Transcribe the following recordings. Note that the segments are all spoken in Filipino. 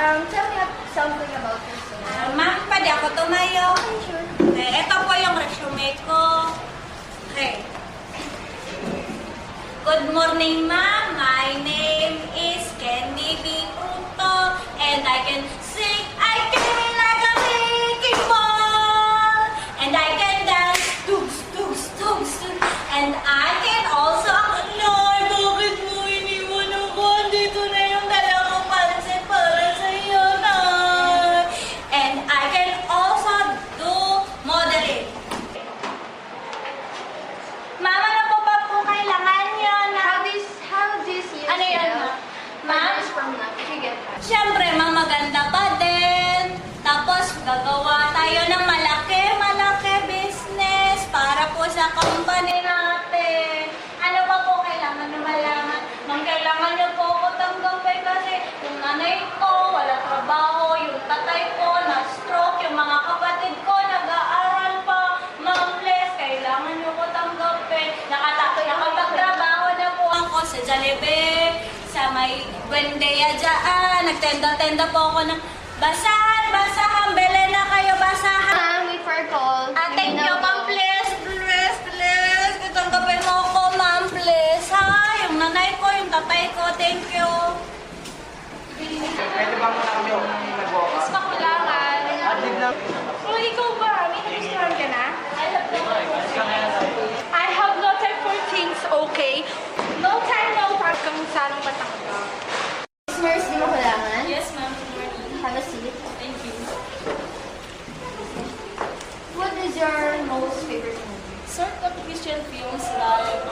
Tell me something about yourself. Ma'am, pwede ako tumayo? Okay, sure. Okay, ito po yung resume ko. Okay. Good morning, ma'am. My name is Candy B. Pruto, and I can sing, I can like a Mickey Ball, and I can dance, toogs, toogs, toogs, toogs, and I can also, Lord, bakit mo iniwan ako? Dito na yung dalawang pansit para sa iyo, Lord. And I can also do modeling. Mama, ano po ba po kailangan nyo na? How this year Ano yun, ma'am? from now, if you get hired? Siyempre, ma'am, maganda pa din. Tapos, gagawa tayo ng malaki business para po sa company natin. Ano pa po kailangan na malaman? Ma'am, kailangan niyo po ako tanggapin kasi yung nanay ko, wala trabaho, yung tatay ko, na-stroke, yung mga kapatid ko, nag-aaral pa. Ma'am, please, kailangan niyo ko tanggapin. Nakapagtrabaho na po ako sa Jollibee, sa may Buendia dyan. Nagtenda-tenda po ako ng basahan, bili na kayo, basahan. Ma'am, wait for a call. Thank you, ma'am, please. Tanggapin mo ako, ma'am, please. Ha? Yung nanay ko, yung tatay ko, thank you. Pwede ba muna kami nag-walk? Mas makulangan. Adlib lang. Oh, ikaw ba? May nagustuhan ka na? I have no time for things, okay? No time, no time. Kung saan matanggap. Miss Mercy, di makulangan? Yes, ma'am. Good morning. Have a seat. Thank you. What is your most favorite movie? Sort of Christian films like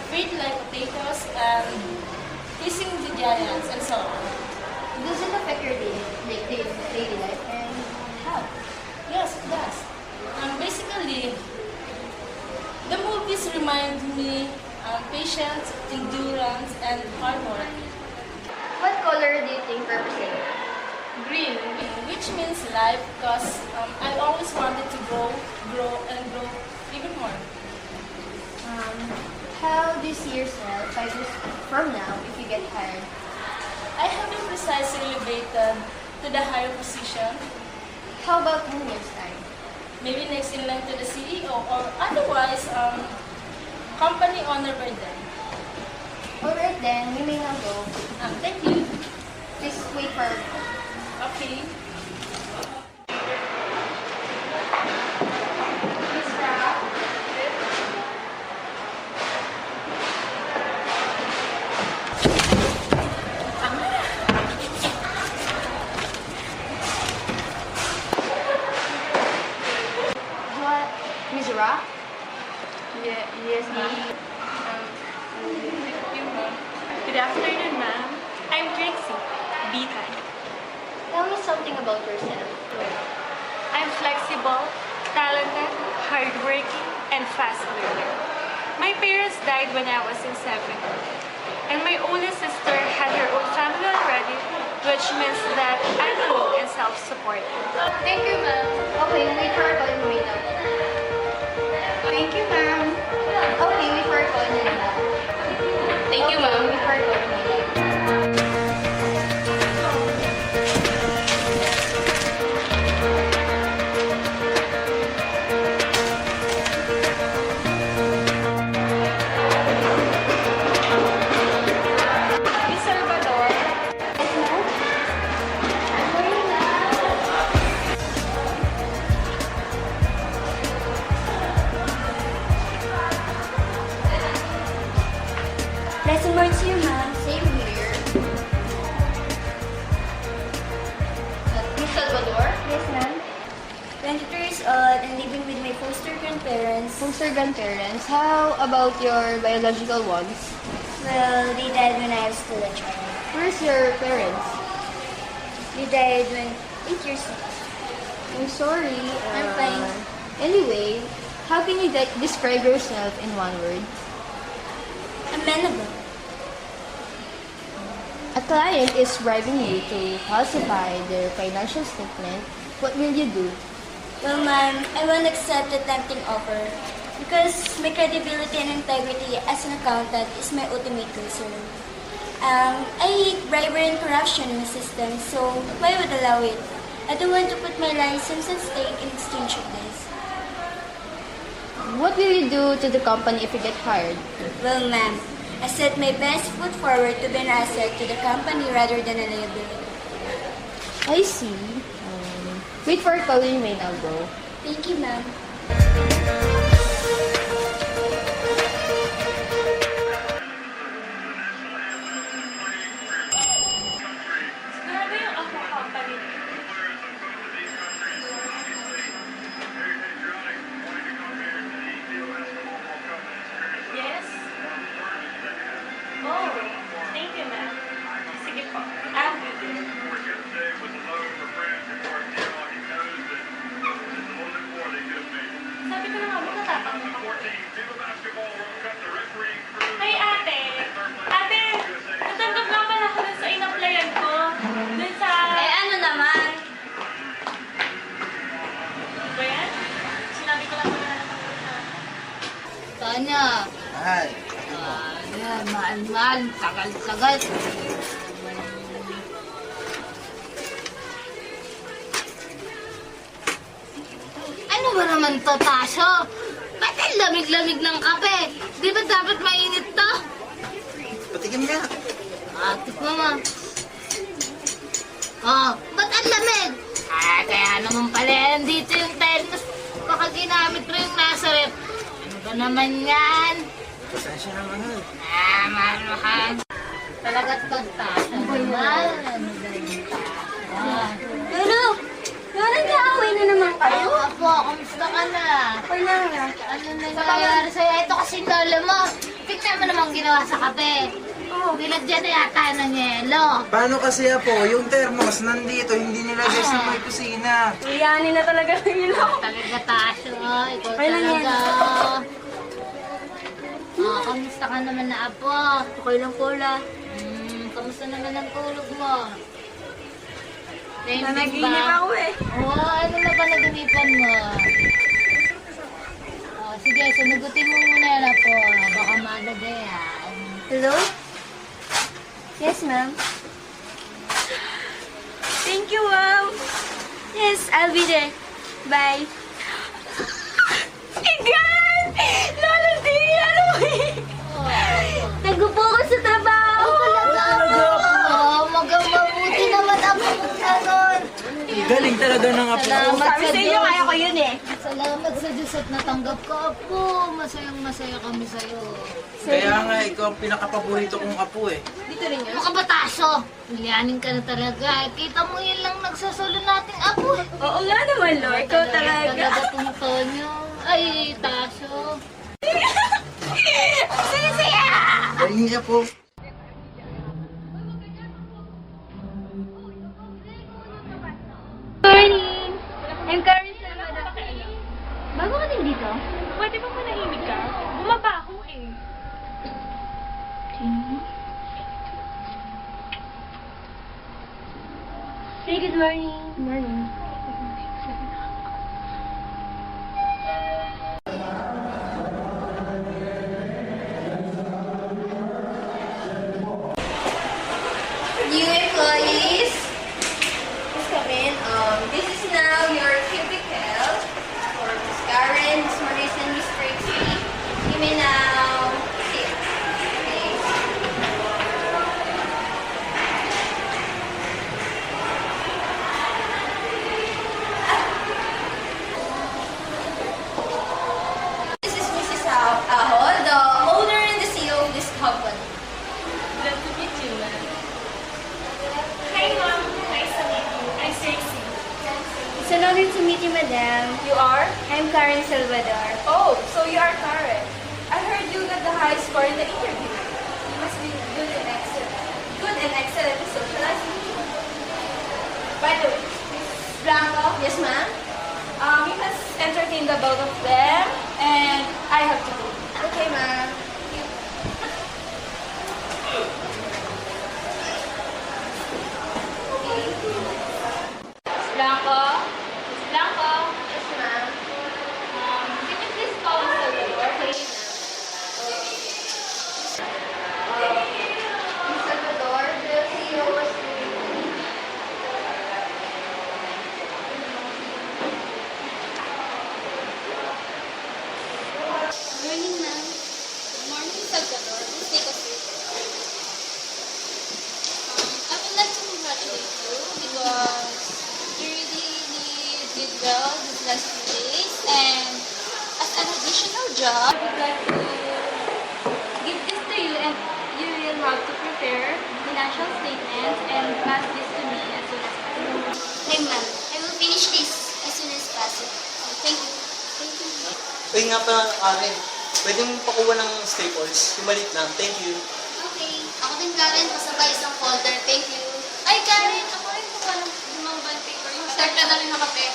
Great Like Potatoes and Kissing the Giants and so on. Does it affect your daily life? And how? Yes, it does. Basically, the movies remind me patience, endurance, and hard work. What color do you think represents? Green, which means life, because I always wanted to grow even more. How do you see yourself 5 years from now if you get hired? I haven't precisely elevated to the higher position, How about 10 years time? maybe next in line to the CEO, or otherwise, company owner by then. Alright then, you may now go. Thank you. Please wait for a call. Okay. What? Miss Ra? Yes, ma'am. Good afternoon, ma'am. I'm Trixie, Bita. Tell me something about yourself. I'm flexible, talented, hardworking, and fast learner. My parents died when I was in 7th grade, and my oldest sister had her own family already, which means that I'm alone and self-supporting. Thank you, ma'am. Okay, wait for a call in Manila. Thank you, ma'am. Okay, wait for a call in Manila. Thank you, Okay, ma'am. wait for a call in Manila. Miss Salvador, Yes, ma'am? I'm going now. Lesson more to you, ma'am. Same here. Miss Salvador? Yes, ma'am. 22 years old and living with my foster grandparents. Foster grandparents, how about your biological ones? Well, they died when I was still a child. Where's your parents? They died when 8 years old. I'm sorry. I'm fine. Anyway, how can you describe yourself in one word? Amenable. A client is bribing you to falsify their financial statement. What will you do? Well, ma'am, I won't accept the tempting offer because my credibility and integrity as an accountant is my ultimate concern. I hate bribery and corruption in the system, so why would I allow it? I don't want to put my license at stake in exchange of this. What will you do to the company if you get hired? Well, ma'am, I set my best foot forward to be an asset to the company rather than a liability. I see. Wait for a call, you may now go. Thank you, ma'am. Grabe yung ako company. Yes? Oh, thank you, ma'am. Sige po. I'll be there. Sabi ko na nga, matatapang ako. Ay, ate! Ate! Natanggap nga pala ako dun sa in-applyan ko. Dun sa... Eh, ano naman? Ba yan? Sinabi ko lang pala na natanggap na. Tanya. Ay, Yan, mahal-mahal. Tagal-tagal. Ano ba naman to, Tasyo? Ba't ang lamig-lamig ng kape? Di ba dapat mainit to? patikim nga. Atik mama. Oh, ba't ang lamig? Kaya naman pala yan dito yung thermos. Baka ginamit rin yung nasa rep. Ano ba naman yan? Pasensya na mahal. Mahal. Talaga't pagtasa naman. Ano ba yung Lolo! Lolo, nag-aaway na naman kayo? Apo, kamusta ka na? Wala nga. Ano nangyayari sa'yo? Ito kasi lolo mo. Tignan mo namang ginawa sa kape. Nilagyan na yata ng yelo. Paano kasi po, yung thermos nandito, hindi nilagay sa may kusina. Iyanin na talaga ng ilaw. Talaga, Tasyo. Ikaw Ay, talaga. Kamusta ka naman na, Apo? Okay lang po, La. Kamusta naman ang tulog mo? Nanaginip ako eh. Ano na ba nagunipan mo? Sige, sunugutin mo muna yan, Apo. Baka malagayan. Hello? Yes, ma'am. Thank you, ma'am. Yes, I'll be there. Bye. Igan! Lolo, di! Ano Nagpo ko sa trabaho! Mabuti naman ako ganon. Galing talaga ng apo. Salamat sa Diyos. kaya ko yun eh. Salamat sa Diyos at natanggap ka, Apo. Masayang-masaya kami sa'yo. Kaya nga, ikaw ang pinakapaborito kong apo eh. Ano ka ba, Taso? Lianin ka na talaga. Kita mo yan lang nagsasolo nating Apo. Oo nga naman, Lo. Ikaw talaga. Talaga tong Tonyo. Ay, Taso. Galing niya po. Morning! I'm Karen Salvador. Bago ka din dito? Pwede ba manahimik ka? Bumaba ako eh. Say good morning. Good morning. New employees, please come in. This is now your cubicle for Miss Karen, Miss Marisa, and Miss Tracy. You may now sit. Okay. This is Mrs. Aho, the owner and the CEO of this company. Glad to meet you, ma'am. Hi, ma'am. Nice to meet you. I'm Stacy. It's an honor to meet you, madam. You are? I'm Karen Salvador. Oh, so you are Karen. I heard you got the high score in the interview. You must be good and excellent. Good and excellent in socializing. By the way, Miss Blanco, Yes, ma'am? you must entertain the both of them, and I have to go. Okay, ma'am. Miss Blanco? Miss Blanco? Yes, ma'am. Can you please call Miss Salvador, please? Miss Salvador, job. I would like to give this to you, and you will have to prepare financial statements and pass this to me as soon as possible. Hey, ma'am. I will finish this as soon as possible. Thank you. Thank you. Uy nga pala, Karen. Pwede mo pakuha ng staples. Yung maliit lang. Thank you. Okay. Ako din, Karen. Pasabay isang folder. Thank you. Ay, Karen. Ako rin kuha ng limang bond paper. Start ka na rin ng kape.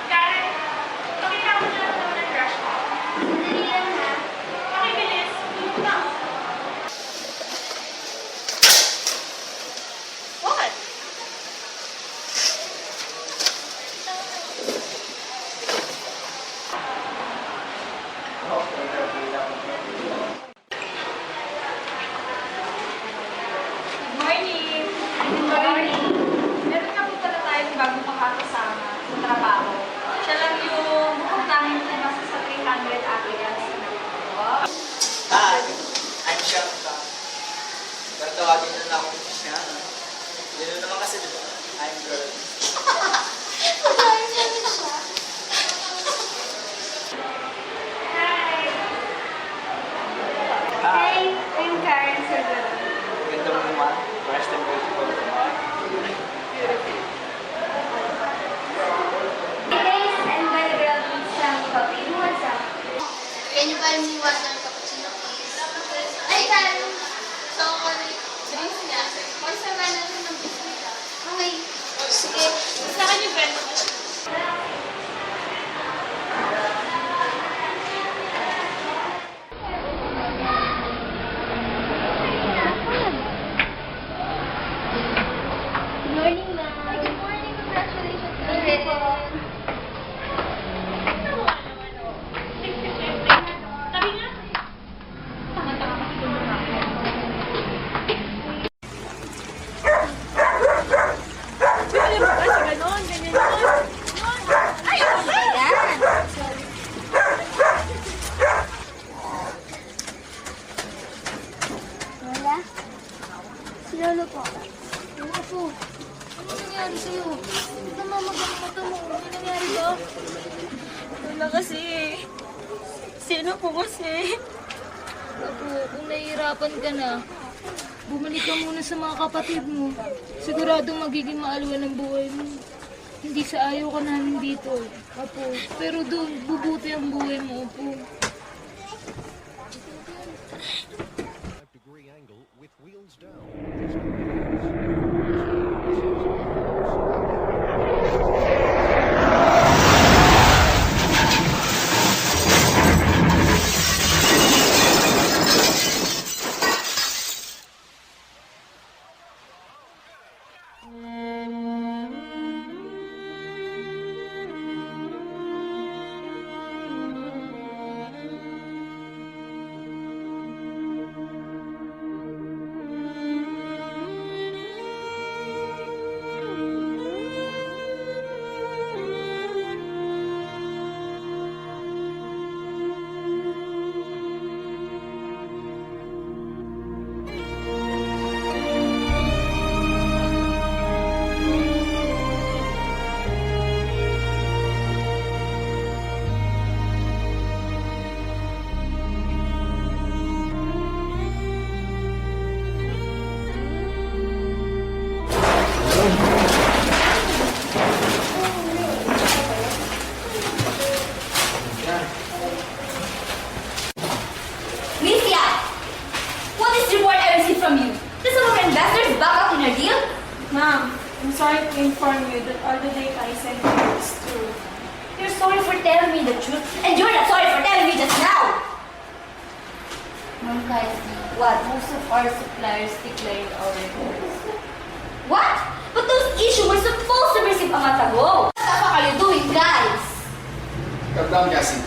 Karen, pakita mo na lang naman ang crush mo. Dali lang, ha? Pakibilis. Tulog na ako. What? Good morning. Good morning. Meron nga po pala tayong bagong makakasama sa trabaho. Siya lang yung mukhang tanging pumasa sa 300 applicants. Hi, I'm Shanka. Pero tawagin na lang ako siya. Yun naman kasi, di ba? I'm girl. Hi, I'm Karen Salvador. Ganda mo naman. First and beautiful. Hey, guys. I'm gonna grab some coffee. You want some? Can you buy me water and cappuccino, please? Ay, Karen. So, drinks niya. Or sa na rin ng biscuit. Okay. Sige. Sa akin yung bento. Good morning, ma'am. Good morning. Congratulations. Lola? Si Lolo po. Lolo po. Ano nangyari sa'yo? Namamagang mata mo. Ano nangyari ba? Wala kasi. Sino po kasi? Apo, kung nahihirapan ka na, bumalik ka muna sa mga kapatid mo. Siguradong magiging maalawan ang buhay mo. Hindi sa ayaw ka namin dito, Apo. Pero doon, bubuti ang buhay mo, Apo. Degree angle with wheels down. Alicia! What is the report I received from you? Did some of our investors back out in our deal? Ma'am, I'm sorry to inform you that all the data I sent you is true. You're sorry for telling me the truth, and you're not sorry for telling me just now! Ma'am Cassie, what? Most of our suppliers declared our reports. What? But those issues were supposed to be received a month ago! What the fuck are you doing, guys? Calm down, Cassie.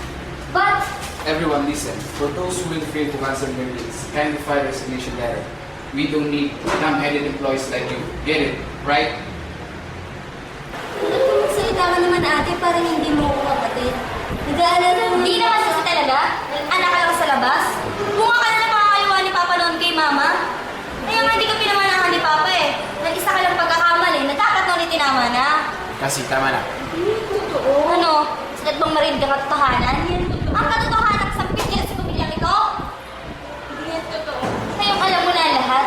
But, Everyone listen. For those who will fail to answer their bills, kindly file a resignation letter. We don't need dumb-headed employees like you. Get it, right? Magsalita ka naman ate, parang hindi mo ako kapatid. Nag-aalala mo. hindi naman kasi talaga. Anak ka lang sa labas. Mukha ka na lang makakaliwa ni Papa noon kay Mama. Kaya nga hindi ka pinamanahan ni Papa eh. Nag-isa ka lang pagkakamali, nagkakataon ni tinama na. Cassie, tama na. Totoo. Ano? Sakit bang marinig ang katotohanan? Yan, totoo. Ang katotohanan sa pigil sa pamilyang ito? Hindi yan totoo. Ngayong alam mo na lahat.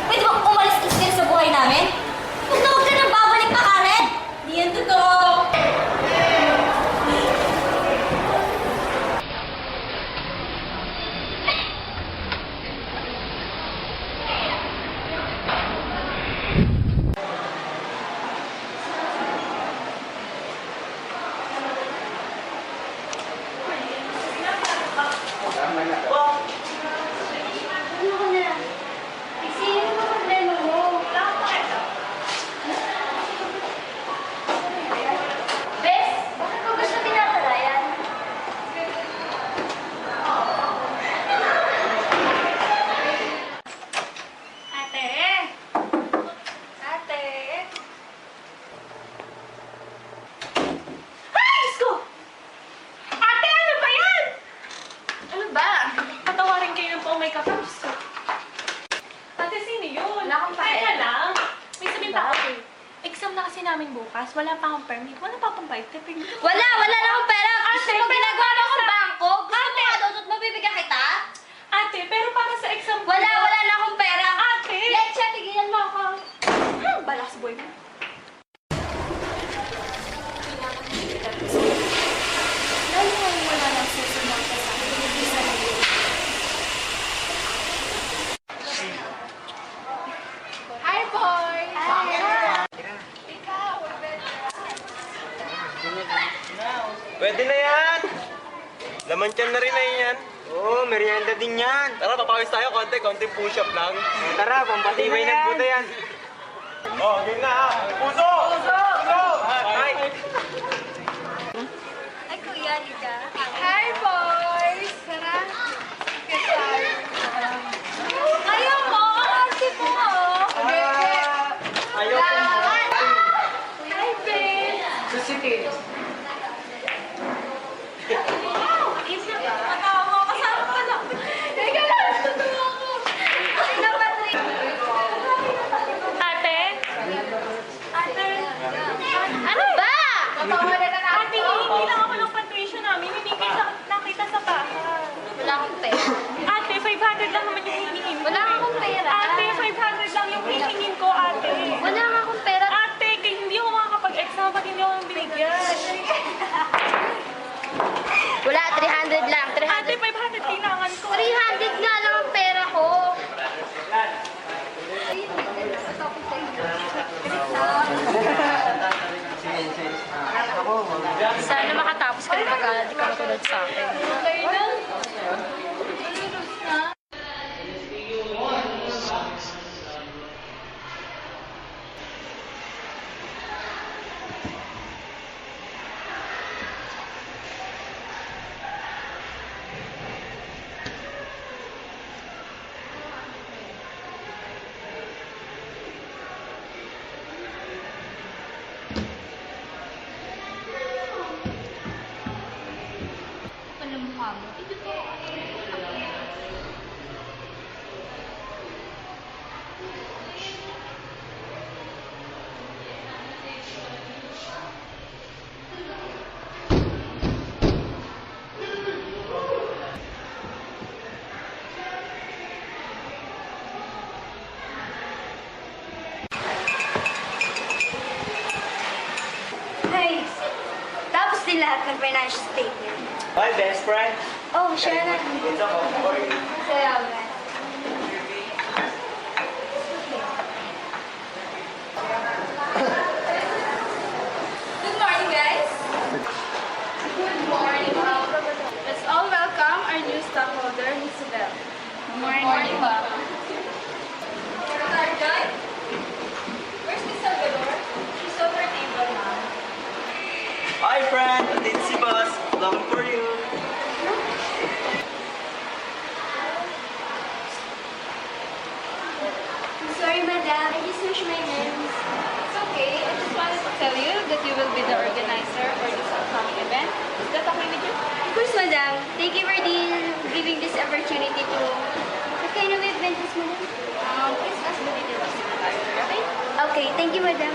Pwede bang umalis ka sa buhay namin? Huwag ka nang babalik pa, Karen! Hindi yan totoo. Ano ka na? Sino ba problema mo? Bes, bakit mo gusto tinatalayan? Ate! Ate! Ay, Diyos ko! Ate, ano ba yan? Ano ba? Patawarin kayo ng pang makeup. Diyos ko. Ate, sino yun? Wala akong Teka pera. lang. May sabihin pa ako. Exam na kasi namin bukas. Wala pa akong permit. Wala pa akong bike tip. Wala na akong pera. Gusto Ate, mo ginagawa mo akong sa- bangko? Gusto mo Ate! nga daw at mabibigyan kita? Ate, pero para sa exam ko. Wala na akong pera. Ate! Leche, tigilan mo ako. Balak sa boy mo. Lalo ngayon wala nang susunod ka sa akin. Hindi sa iyo. Hi, boy! Pwede na yan! Laman tiyan na rin na yan. Oo, merienda din yan. Tara, papawis tayo konting push-up lang. Tara, pampatibay ng buta yan. Oh, game na ha. Puso! Puso! Ay! Ay, Kuya, Lida. Hi, boys! Tara! Ayaw mo! Ang arte mo! Ayaw ko. Hi, babe! Matawa ka sa pala. Teka lang! Totoo ako! Ate? Ate? Ano ba? Ate, hihingi lang ako ng tuition namin. Hindi kita nakita sa bahay. Wala akong pera. Ate, 500 lang naman yung hihingin ko. Wala akong pera. Ate, 500 lang yung hihingin ko, ate. Wala akong pera. Ate, kaya hindi ako makakapag-exam pag hindi ako binigyan. Wala, 300 lang. Ate, 300. 500 kailangan ko. 300 nga lang ang pera ko. Sana makatapos ka rin mag-aaral, di ka matulad sa akin. Ano mukha mo? Ay, tapos din lahat ng financial statement. Hi, best friend. Oh, siya na. Ito ko. Salamat. Good morning, guys. Good morning, ma'am. Let's all welcome our new stockholder, Miss Isabel. Good morning, ma'am. Joy? Where's Miss Salvador? She's over table now. Hi, friend. This si boss. Looking for you. Sorry, madam. I just wish my nails. It's okay. I just wanted to tell you that you will be the organizer for this upcoming event. Is that okay with you? Of course, madam. Thank you for giving this opportunity to... What kind of event is, madam? Please ask the details supervisor, okay? Okay, thank you, madam.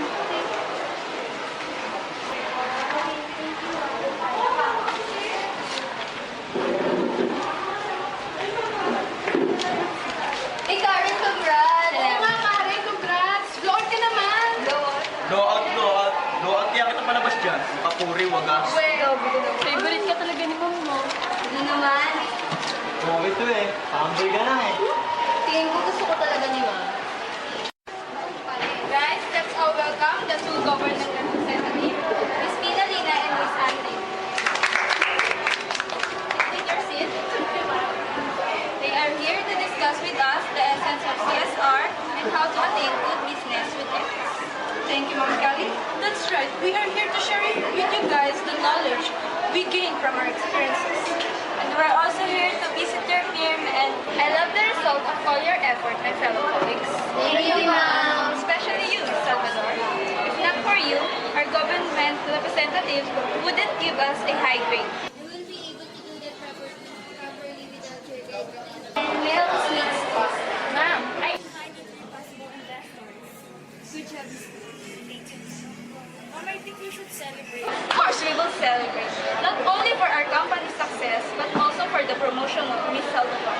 puri, wagas. Favorite ka talaga ni mama mo. Ano naman? Oo, ito eh. Tambay ka na eh. Tingin ko gusto ko talaga ni Ma'am. Guys, let's all welcome the two government representatives, Miss Pinalina and Miss Andre. Take your seat. They are here to discuss with us the essence of CSR and how to attain good business with ethics. Thank you, Ma'am Kelly. That's right. We are here to share with you guys the knowledge we gained from our experiences. And we're also here to visit your firm, and I love the result of all your effort, my fellow colleagues. Thank you, Ma'am. Especially you, Salvador. If not for you, our government representatives wouldn't give us a high grade. You will be able to do that properly without your guide. Milk sweets. Ma'am, of course, we will celebrate. Not only for our company's success, but also for the promotion of Miss Salvador.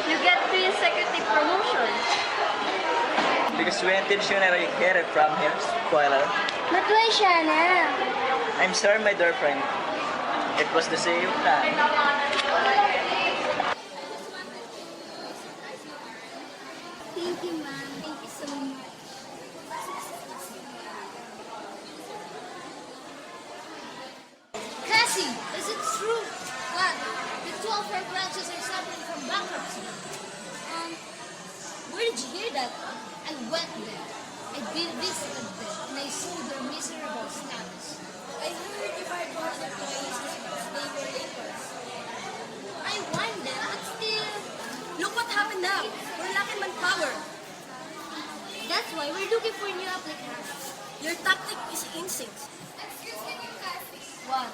You get 3 consecutive promotions. Because we intentionally get it from him, spoiler. But why, Shana? I'm sorry, my dear friend. It was the same time. Thank you, ma'am. Thank you so much. Cassie, is it true? What? The 2 of our branches are suffering from bankruptcy. Where did you hear that? I went there. I visited them and I saw their miserable status. I heard you fired all the employees because they were laborers. I warned them, but still... Look what happened now. We're lacking manpower. That's why we're looking for new applicants. Your tactic is insane. Excuse me, Cassie. What?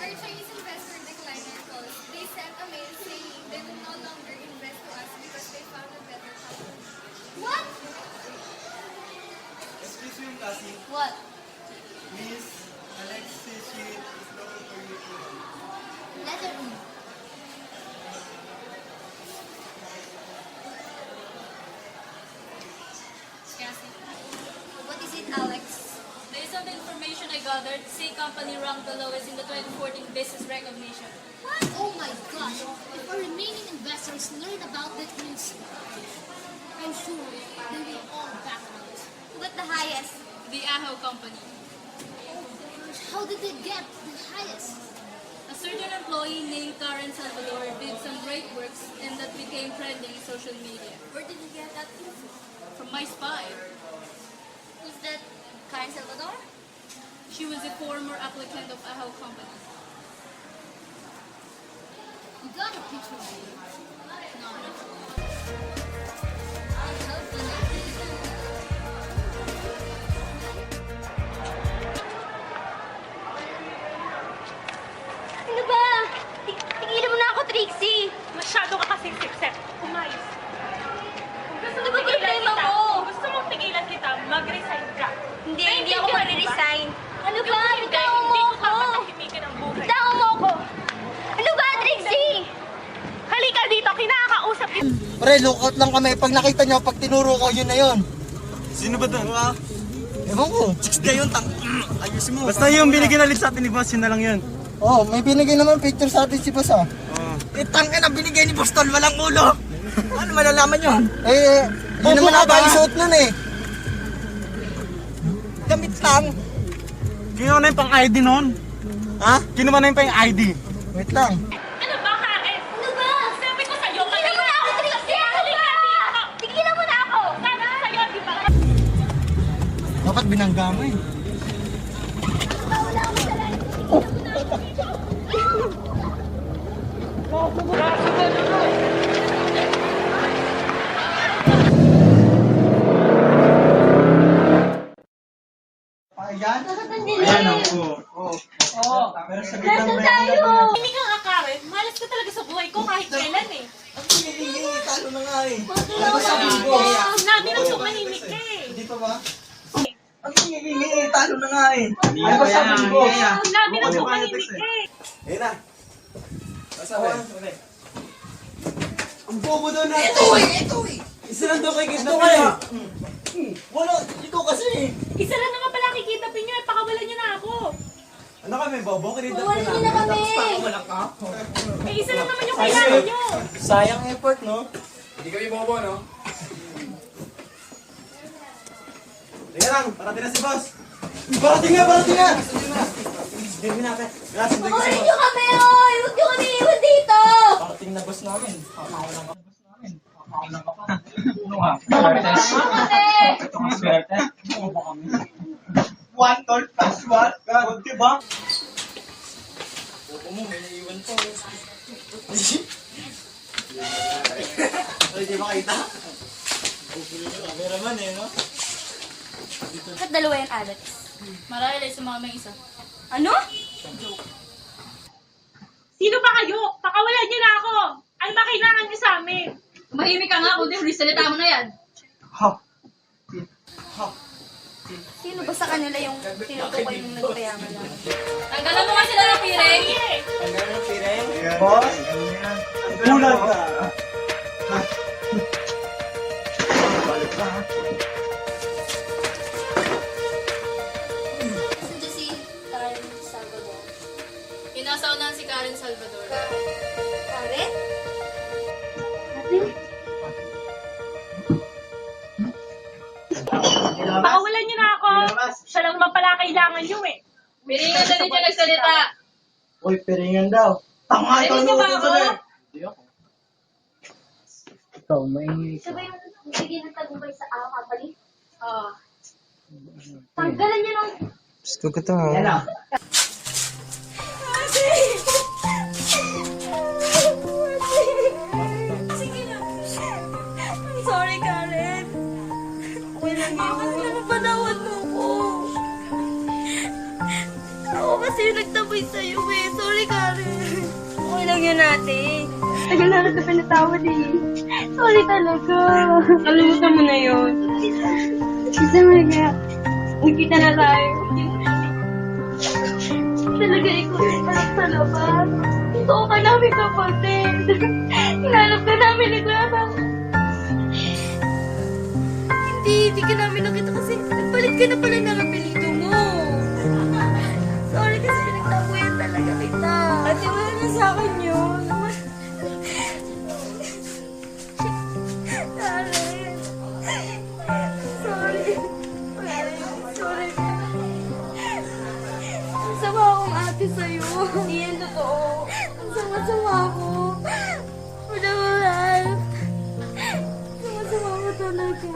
Our Chinese investor declined our calls. They sent a mail saying they will no longer invest to us because they found a better company. What? Excuse me, Cassie. What? Miss Alexis is looking for you too. Letter E. What is it, Alex? Based on the information I gathered, C company ranked the lowest in the 2014 business recognition. What? Oh my gosh. If our remaining investors learn about that news, I'm sure they will all back out. But the highest. The AHO company. How did they get the highest? A certain employee named Karen Salvador did some great works and that became trending in social media. Where did you get that info? From my spy. Who's that? Karen Salvador? She was a former applicant of AHO company. You got a picture of it? No. Ano ba? Tigilan mo na ako, Trixie. Masyado ka kasing siksek. Umayos. Gusto Ano ba problema mo? Gusto mong tigilan kita, mag-resign ka. Hindi ako mag-resign. Ano ba? Hindi ko papatahimikin ang buhay. Bitawan mo ako. Ano ba, Trixie? Halika dito, kinakausap kita. Pre, lookout lang kami. Pag nakita nyo, pag tinuro ko, yun na yun. Sino ba doon? Ewan ko. 60 yun, ayusin mo. Basta yung binigyan ulit sa atin ni Boss, yun na lang yun. Oh, may binigay naman picture sa atin si Boss, ah. Tangin ang binigay ni Boston, walang ulo. Ano malalaman yun? Di naman ata isuot nun eh. Damit lang. Kinuha na yung pang ID noon. Ha? Kinuha na yung pang ID. Wait lang. Ano ba, Karen? Ano ba? Sabi ko sa'yo, Tigilan mo na ako, Trixie! Ano ba? Tigilan mo na ako! Sabi ko sa'yo, di ba? Dapat binangga mo eh. Ayan. Ayan ako. Oo. Pero sa biglang tayo. Hindi ka nga, Karen. Malas ka talaga sa buhay ko kahit kailan eh. Ang hinihingi, talo na nga eh. Ano ba sabi ko? Nabi ng tumahimik ka eh. Hindi pa ba? Ang hinihingi, talo na nga eh. Ano ba sabi ko? Nabi ng tumahimik ka eh. Ayun na. Sabi. Ang bobo doon na. Ito eh! Isa lang daw kayo kita kaya. Wala, ikaw kasi. Isa lang naman pala kikitapin nyo, pakawalan nyo na ako. Ano kami, bobo? Kinidap Wala ko niyo na kami. Tapos pakawalan ka. Isa lang naman yung kailangan nyo. Sayang effort, no? Hindi kami bobo, no? Teka lang, parating na si boss. Parating na, parating na! Hindi na, gracias, hindi ko si Ulit boss. niyo kami, oy! Huwag niyo kami iwan dito! Parating na boss namin. Kakawalan ka. Ano nga? Ito nga swerte. Ano ba kami? 1 tol plus 1. God, diba? Bobo mo, may naiwan pa. Ay, di ba kita? Bubuli ka, cameraman eh, no? Bakit dalawa yan, Alex? Marahil ay sumama yung isa. Ano? Sino ba kayo? Pakawalan nyo na ako. Ano ba kailangan nyo sa amin? Tumahimik ka nga, kundi huli salita mo na yan. Ha! Sino ba sa kanila yung tinutukoy yung nagpayaman lang? Tanggalan mo nga sila ng piring. Ang gano'n ng pireng? Boss? Bulag ka! Balik ka, ha? Nandiyan si Karen Salvador. Pinasaunahan si Karen Salvador. Karen? Pakawalan nyo na ako. Siya lang naman pala kailangan nyo eh. Piringan na din siya nagsalita. Uy, piringan daw. Tama, ikaw Piringan niyo ba naman ako? tuloy. Ikaw, may... Siya ba yung bigyan ng tagumpay sa Awa Company? Oo. Tanggalan niyo ng... Gusto ko to, ha? Yan na. Sige na. I'm sorry, Karen. Okay lang yun. Napatawad mo ko. Ako kasi yung nagtabay sa'yo eh. Sorry, Karen. Okay lang yun natin. Tagal na rin na pinatawad eh. Sorry talaga. Kalimutan mo na yun. Isa mo nga. Magkita na tayo. Talaga ikaw yung anak sa labas. Totoo ka namin kapatid. Hinanap ka namin ni Kuya Bang. Hindi ka namin nakita kasi nagpalit ka na pala ng apelido mo. Sorry kasi pinagtabuyan talaga kita. Ate, wala na sa akin yun. Karen. Sorry. Sorry. Ang sama akong ate sa'yo. Hindi yan totoo. Ang sama-sama ako. Wala. Sama-sama mo talaga.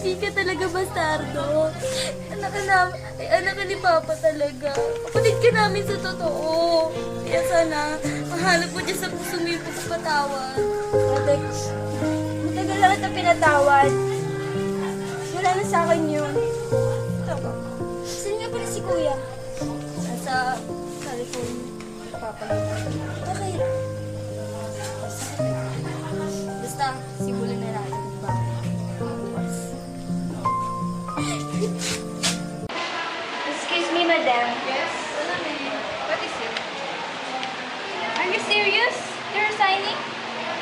Hindi ka talaga bastardo. Anak ka ni Papa talaga. Kapatid ka namin sa totoo. Kaya sana, mahanap mo dyan sa puso mo yung pagpatawad. Matagal na kita pinatawad. Wala na sa akin yun. Tama. Saan nga pala si Kuya? Nasa California. Papalitan. Bakit? Basta, simulan na natin. Diba? Excuse me, madam. Yes? What is it? Are you serious? You're resigning?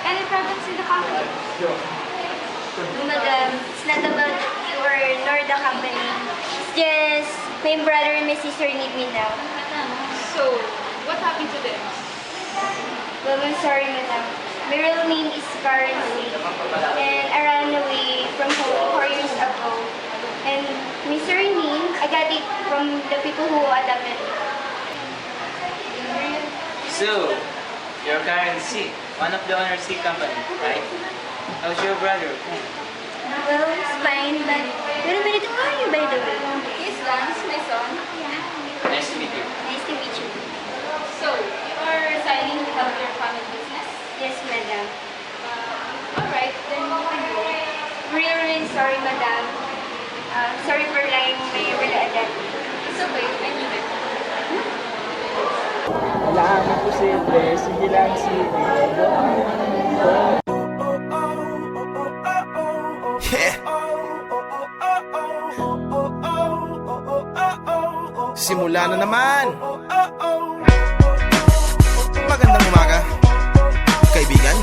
Any problems in the company? No, madam. It's not about you or nor the company. It's just my brother and my sister need me now. So, what happened to them? Well, I'm sorry, madam. My real name is Karen Lee, and I ran away from home 4 years ago. And my surname, I got it from the people who adopted me. So, you're Karen C, one of the owner C company, right? How's your brother? Well, it's fine, but wait a minute, who are you, by the way? He's Lance, my son. Nice to meet you. Nice to meet you. So, you are resigning to help your family business? Yes, madam. Alright, then you can go. Really sorry, madam. Sorry for lying my real identity. It's okay, I need it. Wala kami posible. Sige lang, sige. Yeah. Simula na naman. Magandang umaga, kaibigan.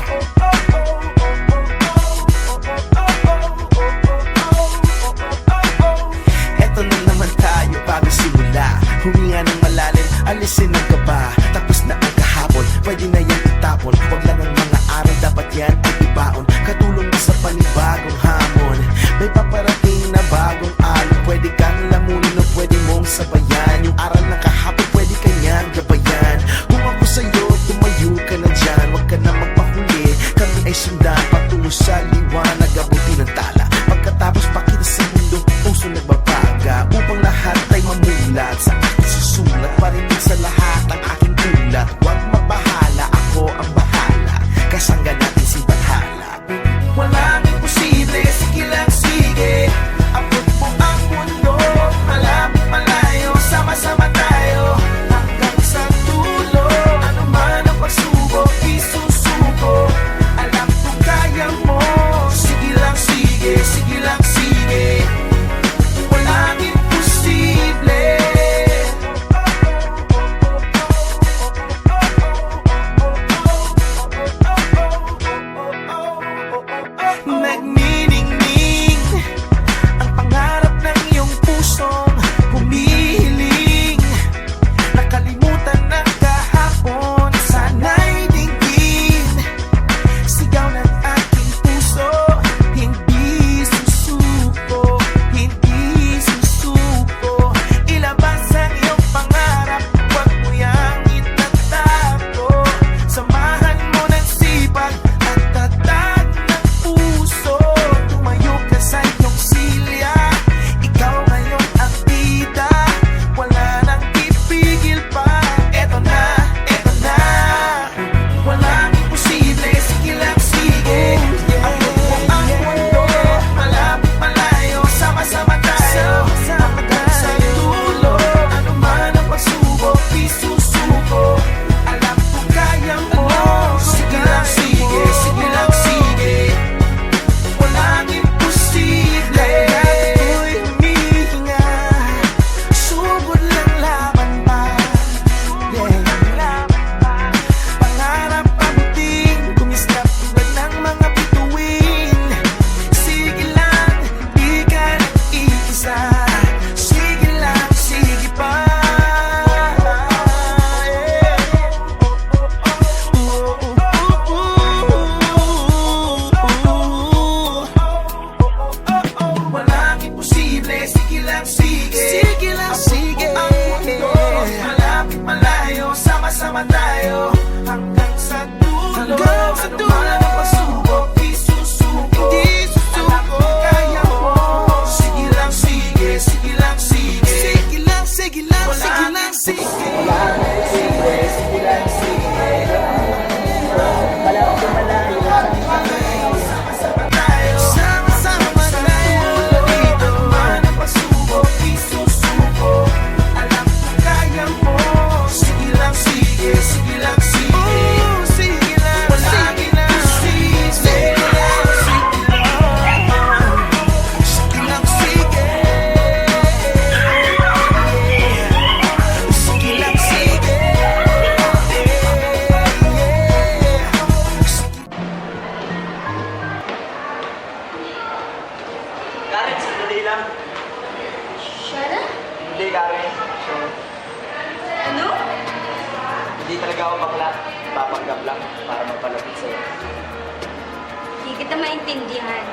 kita maintindihan.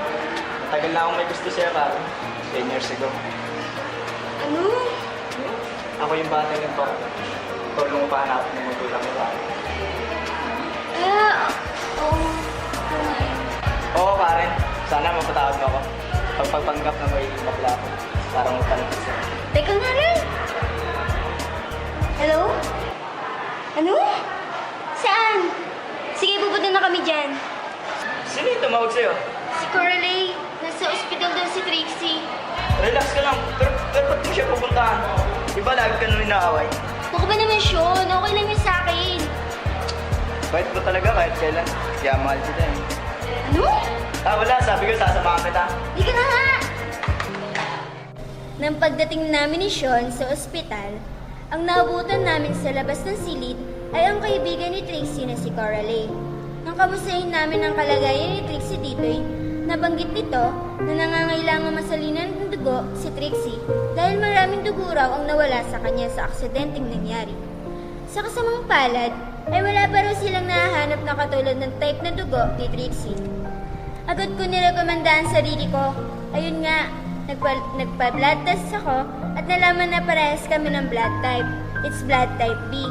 Tagal na akong may gusto sa'yo, Karen. 10 years ago. Ano? Ako yung bata ng parang tulong mo pa hanapin ng magulang mo, Karen. Oo. Oo, Karen. Sana mapatawad mo ako. Pagpanggap na may bakla ako. Parang magtanong sa'yo. Teka nga lang. Hello? Ano? Saan? Sige, pupunta na kami dyan. Sino yung tumawag sa'yo? Si Coralie. Nasa ospital daw si Trixie. Relax ka lang. Pero ba't mo siya pupuntahan? Di ba lagi ka nung inaaway? Baka ba naman, Sean? Okay lang yun sa akin. Bait mo talaga kahit kailan. Kaya mahal kita eh. Ano? Wala. Sabi ko sasamahan kita. Di ka na nga! Nang pagdating namin ni Sean sa ospital, ang naabutan namin sa labas ng silid ay ang kaibigan ni Trixie na si Coralie. Nang kamustahin namin ang kalagayan ni Trixie dito'y nabanggit nito na nangangailangan masalinan ng dugo si Trixie dahil maraming dugo raw ang nawala sa kanya sa aksidenteng nangyari. Sa kasamang palad ay wala pa raw silang nahahanap na katulad ng type na dugo ni Trixie. Agad ko nirekomenda ang sarili ko. Ayun nga, nagpa-blood test ako at nalaman na parehas kami ng blood type. It's blood type B.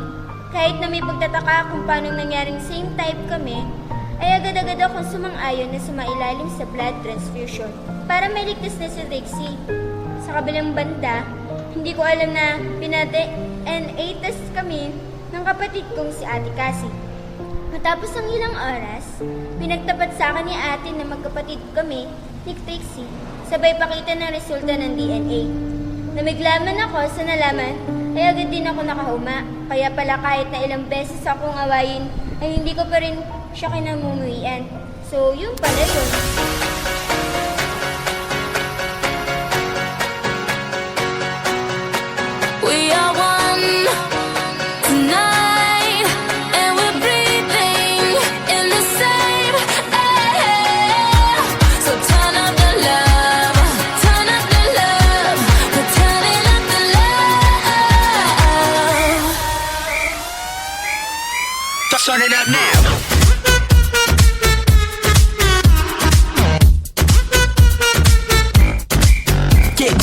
Kahit na may pagtataka kung paano nangyaring same type kami, ay agad-agad akong sumang-ayon na sumailalim sa blood transfusion para maligtas na si Trixie. Sa kabilang banda, hindi ko alam na pinate-NA test kami ng kapatid kong si Ate Cassie. Matapos ang ilang oras, pinagtapat sa akin ni ate na magkapatid kami ni Trixie, sabay pakita ng resulta ng DNA. Namiglaman ako sa nalaman, ay agad din ako nakahuma. Kaya pala kahit na ilang beses akong awayin, ay hindi ko pa rin siya kinamumuian. So, yun pala yun. We are one tonight, and we're breathing in the same air. So turn up the love, turn up the love, we're turning up the love. Turn it up now.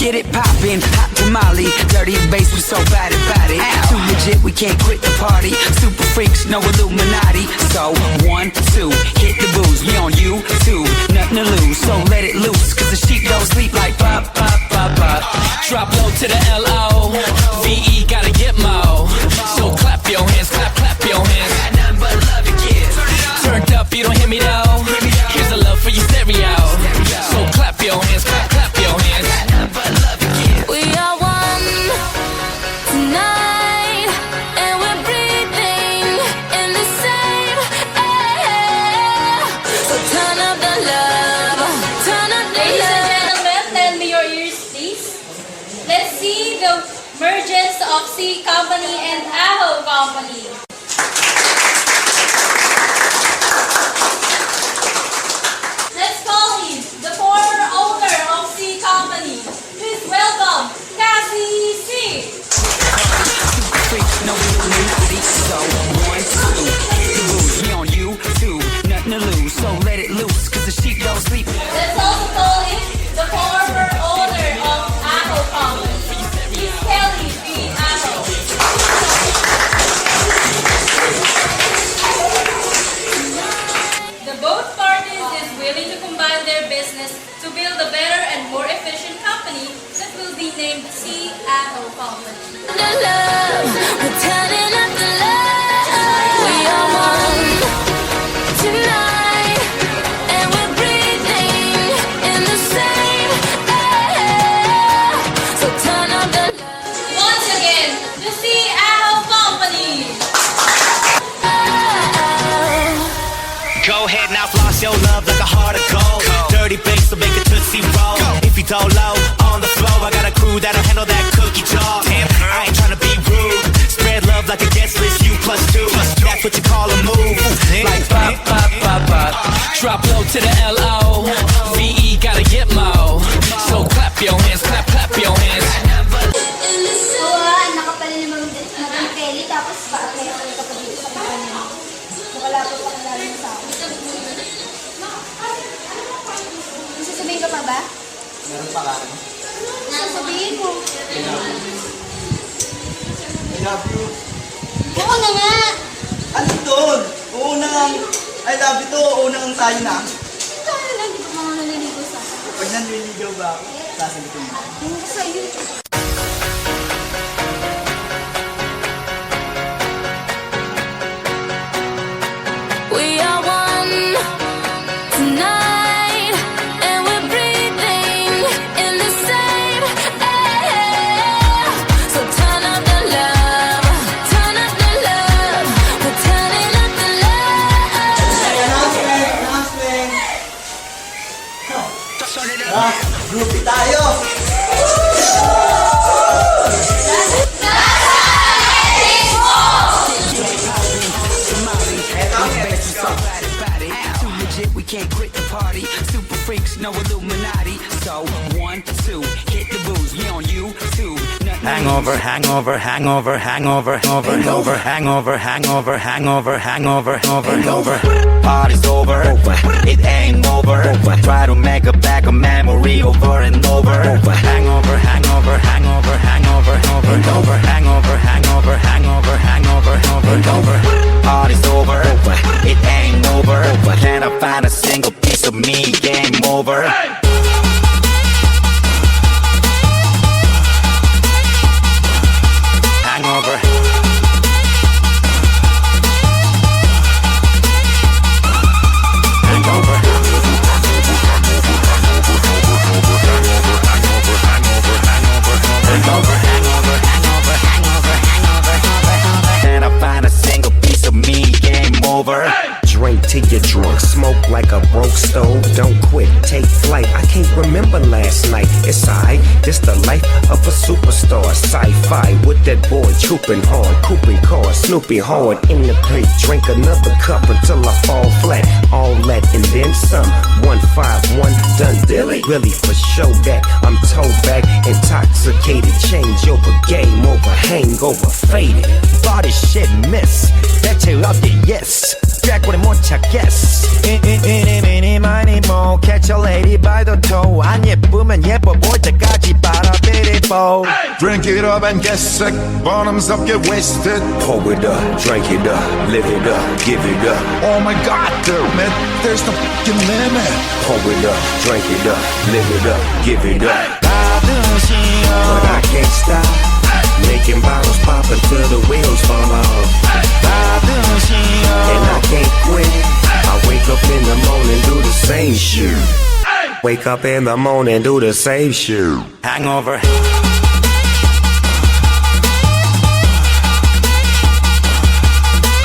Get it poppin', hot tamale, dirty bass, we so bad about it. Too legit, we can't quit the party. Super freaks, no Illuminati. So 1, 2, hit the booze. We on YouTube, nothing to lose. So let it loose, cause the sheep don't sleep like pop, pop, pop, pop. Drop low to the L-O, V-E gotta get mo. So clap your hands, clap, clap your hands. Got nothing but love to give. Turned up, you don't hear me though. Here's a love for your stereo. So clap your hands, clap, clap your hands. We are one tonight, and we're breathing in the same air. So turn up the love, turn up the Ladies and love. gentlemen, lend me your ears, please. Let's see the mergence of C Company and Aho Company. Let's call him the former owner of C Company. Please welcome Cassie C. Freaks, no Illuminati. So 1, 2, hit the booze. We on YouTube, nothing to lose. So let it loose, cause the sheep don't sleep. Let's also call him the former owner of Aho Company. Please Kelly B. Aho. The both parties is willing to combine their business to build a better and more efficient company that will be named C. Aho Company. The love, we're turning up the love. We are one tonight, and we're breathing in the same air. So turn up the Once again, the C. Aho Company. Go ahead now, floss your love like a heart of gold. Dirty bass, so make it tootsie roll. If you don't low on the floor, I got a crew that'll handle that cookie jar. Damn, I ain't tryna be rude. Spread love like a guest list, you +2. That's what you call a move. Like Pop, pop, pop, pop. Drop low to the L-O, V-E gotta get mo. So clap your hands, clap, clap your hands. Nakapala naman ng Kelly, tapos pa-apply ako ng kapatid sa kapatid. Wala pa pakilala sa akin. ba? Meron pa ka. Sasabihin mo. I love you. Oo na nga. Ano doon? Unang, I love you to, unang tayo na. Tayo lang, di ba mga naliligo sa akin? Pag nanliligaw ba ako, sasagutin mo. Yung sa'yo. We are one tonight, and we're breathing in the same air. So turn up the love, turn up the love. We're turning up the love. Groupie tayo! We can't quit the party. Super freaks, no Illuminati. So 1, 2, hit the booze. We on you too. Hangover, hangover, hangover, hangover, hangover, hangover, hangover, hangover, hangover, hangover. Party's over, it ain't over. Try to make a back a memory over and over. Hangover, hangover, hangover, hangover, hangover, hangover, hangover, hangover, hangover, hangover. Party's over, it ain't over. Can I find a single piece of me? Game over. Hangover. Hangover. Can I find a single piece of me? Game over. Drink till you're drunk, smoke like a broke stove. Don't quit, take flight. I can't remember last night. It's alright, this the life of a superstar. Sci-fi with that boy trooping hard, cooping cars, Snoopy hard in the pink. Drink another cup until I fall flat. All that and then some. 151 done dilly. Really for show that I'm toe back, intoxicated. Change over, game over, hangover, faded. Body shit miss. 대체 어디 yes. 꾀꼬리 못 찾겠어. 이니 많이 뭐 catch a lady by the toe. 안 예쁘면 예뻐 보일 때까지 빨아들이고. Drink it up and get sick. Bottoms up, get wasted. Pour it up, drink it up, live it up, give it up. Oh my God, damn it, there's no fucking limit. Pour it up, drink it up, live it up, give it up. But I can't stop. Making bottles pop until the wheels fall off. And I can't quit. I wake up in the morning, do the same shit. Wake up in the morning, do the same shit. Hangover.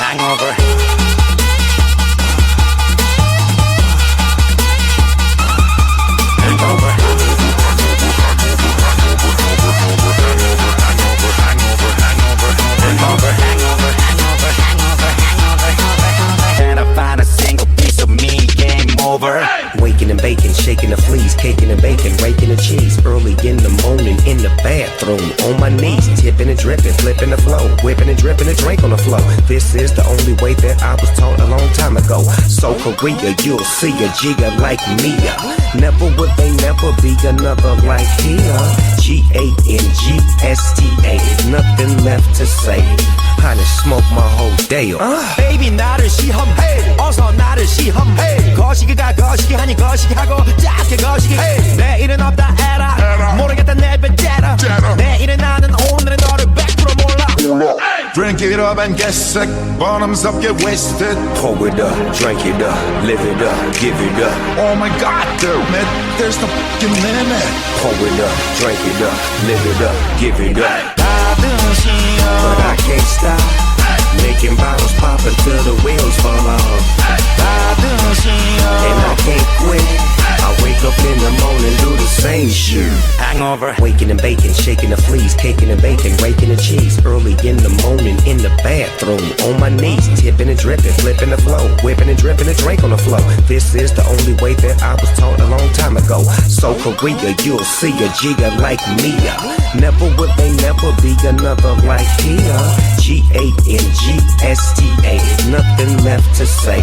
Hangover. Hangover. Can I find a single piece of me? Game over. Waking and baking, shaking the fleas, caking and bacon, raking the cheese. Early in the morning in the bathroom, on my knees, tipping and dripping, flipping the flow, whipping and dripping a drink on the floor. This is the only way that I was taught a long time ago. So Korea, you'll see a jigger like me. Never would they never be another like here. G-A-N-G-S-T-A, nothing left to say. I done smoked my whole day up. Baby 나를 시험해 어서 나를 시험해 거시기가 거시기하니 거시기하고 작게 거시기 내일은 없다 에라 모르겠다 내 배째라 내일은 나는 오늘의 너를 100% 몰라. Drink it up and get sick. Bottoms up, get wasted. Pour it up, drink it up, live it up, give it up. Oh my God, damn it, there's no fucking limit. Pour it up, drink it up, live it up, give it up. But I can't stop. Making bottles pop until the wheels fall off. And I can't quit. I wake up in the morning, do the same shit. Hangover. Waking and baking, shaking the fleas, caking and bacon, raking the cheese. Early in the morning in the bathroom, on my knees, tipping and dripping, flipping the flow, whipping and dripping a drink on the floor. This is the only way that I was taught a long time ago. So Korea, you'll see a jigger like me. Never would they never be another like here. G-A-N-G-S-T-A, nothing left to say.